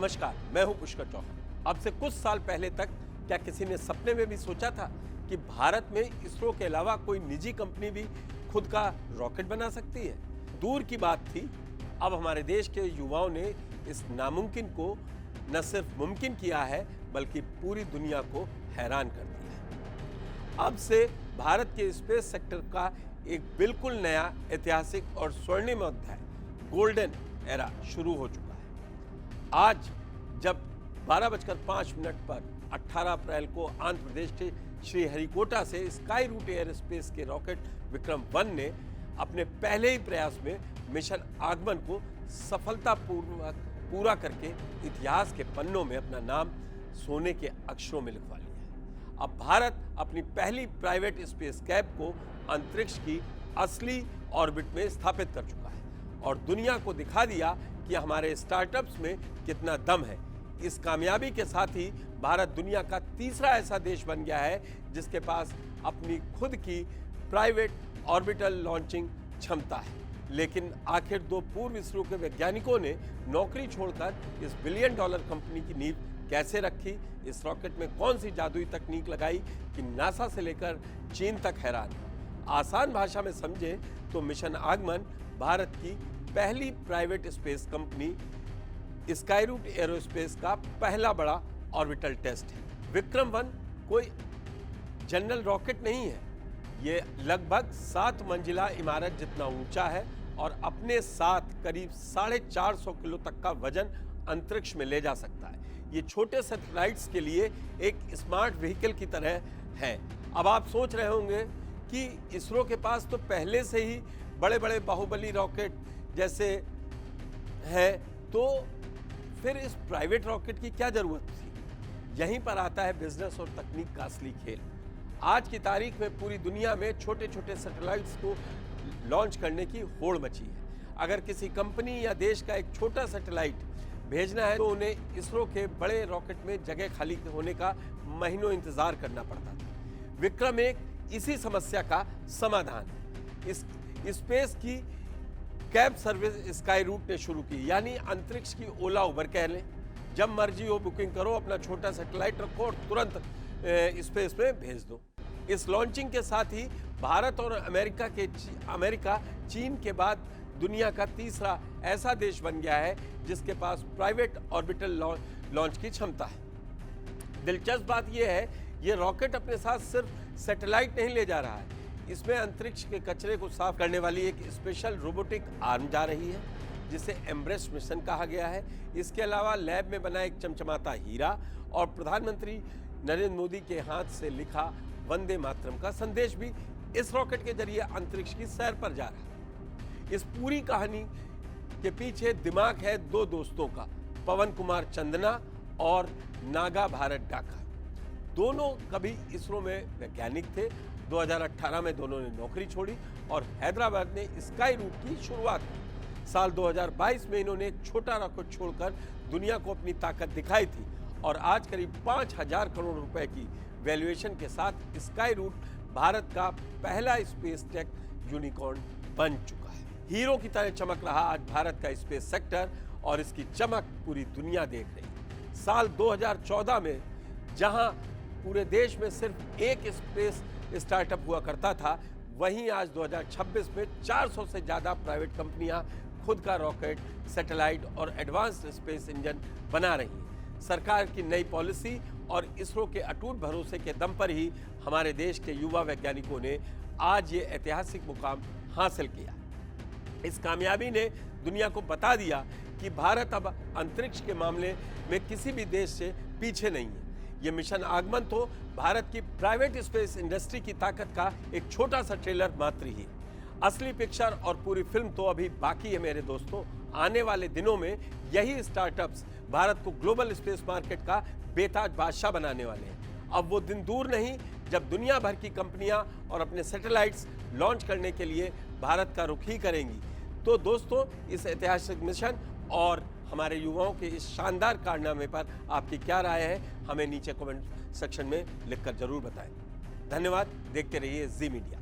नमस्कार, मैं हूं पुष्कर चौहान। अब से कुछ साल पहले तक क्या किसी ने सपने में भी सोचा था कि भारत में इसरो के अलावा कोई निजी कंपनी भी खुद का रॉकेट बना सकती है? दूर की बात थी, अब हमारे देश के युवाओं ने इस नामुमकिन को न सिर्फ मुमकिन किया है बल्कि पूरी दुनिया को हैरान कर दिया है। अब से भारत के स्पेस सेक्टर का एक बिल्कुल नया ऐतिहासिक और स्वर्णिम अध्याय, गोल्डन एरा शुरू हो चुका है। आज जब 12:05 पर 18 अप्रैल को आंध्र प्रदेश के श्रीहरिकोटा से स्काई रूट एयरोस्पेस के रॉकेट विक्रम 1 ने अपने पहले ही प्रयास में मिशन आगमन को सफलतापूर्वक पूरा करके इतिहास के पन्नों में अपना नाम सोने के अक्षरों में लिखवा लिया है। अब भारत अपनी पहली प्राइवेट स्पेस कैब को अंतरिक्ष की असली ऑर्बिट में स्थापित कर चुका है और दुनिया को दिखा दिया कि हमारे स्टार्टअप्स में कितना दम है। इस कामयाबी के साथ ही भारत दुनिया का तीसरा ऐसा देश बन गया है जिसके पास अपनी खुद की प्राइवेट ऑर्बिटल लॉन्चिंग क्षमता है। लेकिन आखिर दो पूर्व इसरो के वैज्ञानिकों ने नौकरी छोड़कर इस बिलियन डॉलर कंपनी की नींव कैसे रखी? इस रॉकेट में कौन सी जादुई तकनीक लगाई कि नासा से लेकर चीन तक हैरान? आसान भाषा में समझे तो मिशन आगमन भारत की पहली private space company Skyroot Aerospace का पहला बड़ा ऑर्बिटल टेस्ट है। विक्रम 1 कोई जनरल रॉकेट नहीं है, ये लगभग 7 मंजिला इमारत जितना ऊंचा है और अपने साथ करीब 450 किलो तक का वजन अंतरिक्ष में ले जा सकता है। ये छोटे सैटेलाइट्स के लिए एक स्मार्ट व्हीकल की तरह है। अब आप सोच रहे होंगे कि इसरो के पास तो पहले से ही बड़े बड़े बाहुबली रॉकेट जैसे है, तो फिर इस प्राइवेट रॉकेट की क्या जरूरत थी? यहीं पर आता है बिजनेस और तकनीक का असली खेल। आज की तारीख में पूरी दुनिया में छोटे छोटे सैटेलाइट्स को लॉन्च करने की होड़ मची है। अगर किसी कंपनी या देश का एक छोटा सैटेलाइट भेजना है तो उन्हें इसरो के बड़े रॉकेट में जगह खाली होने का महीनों इंतजार करना पड़ता था। विक्रम एक इसी समस्या का समाधान है। इस स्पेस की कैब सर्विस स्काई रूट ने शुरू की, यानी अंतरिक्ष की ओला उबर कह लें। जब मर्जी हो बुकिंग करो, अपना छोटा सैटेलाइट रखो और तुरंत स्पेस में भेज दो। इस लॉन्चिंग के साथ ही भारत और अमेरिका चीन के बाद दुनिया का तीसरा ऐसा देश बन गया है जिसके पास प्राइवेट ऑर्बिटल लॉन्च की क्षमता है। दिलचस्प बात यह है, ये रॉकेट अपने साथ सिर्फ सैटेलाइट नहीं ले जा रहा है, इसमें अंतरिक्ष के कचरे को साफ करने वाली एक स्पेशल रोबोटिक आर्म जा रही है जिसे एम्ब्रेस मिशन कहा गया है। इसके अलावा लैब में बना एक चमचमाता हीरा और प्रधानमंत्री नरेंद्र मोदी के हाथ से लिखा वंदे मातरम का संदेश भी इस रॉकेट के जरिए अंतरिक्ष की सैर पर जा रहा है। इस पूरी कहानी के पीछे दिमाग है दो दोस्तों का, पवन कुमार चंदना और नागा भारत डाका। दोनों कभी इसरो में वैज्ञानिक थे। 2018 में दोनों ने नौकरी छोड़ी और हैदराबाद में स्काई रूट की शुरुआत की। साल 2022 में इन्होंने एक छोटा रॉकेट छोड़कर दुनिया को अपनी ताकत दिखाई थी और आज करीब 5,000 करोड़ रुपए की वैल्यूएशन के साथ स्काई रूट भारत का पहला स्पेस टेक यूनिकॉर्न बन चुका है। हीरो की तरह चमक रहा आज भारत का स्पेस सेक्टर और इसकी चमक पूरी दुनिया देख रही है। साल 2014 में जहां पूरे देश में सिर्फ एक स्पेस स्टार्टअप हुआ करता था, वहीं आज 2026 में 400 से ज़्यादा प्राइवेट कंपनियां खुद का रॉकेट, सैटेलाइट और एडवांस्ड स्पेस इंजन बना रही हैं। सरकार की नई पॉलिसी और इसरो के अटूट भरोसे के दम पर ही हमारे देश के युवा वैज्ञानिकों ने आज ये ऐतिहासिक मुकाम हासिल किया। इस कामयाबी ने दुनिया को बता दिया कि भारत अब अंतरिक्ष के मामले में किसी भी देश से पीछे नहीं है। ये मिशन आगमन तो भारत की प्राइवेट स्पेस इंडस्ट्री की ताकत का एक छोटा सा ट्रेलर मात्र ही। असली पिक्चर और पूरी फिल्म तो अभी बाकी है मेरे दोस्तों। आने वाले दिनों में यही स्टार्टअप्स भारत को ग्लोबल स्पेस मार्केट का बेताज बादशाह बनाने वाले हैं। अब वो दिन दूर नहीं जब दुनिया भर की कंपनियां और अपने सैटेलाइट्स लॉन्च करने के लिए भारत का रुख ही करेंगी। तो दोस्तों, इस ऐतिहासिक मिशन और हमारे युवाओं के इस शानदार कारनामे पर आपकी क्या राय है, हमें नीचे कमेंट सेक्शन में लिखकर जरूर बताएं। धन्यवाद। देखते रहिए जी मीडिया।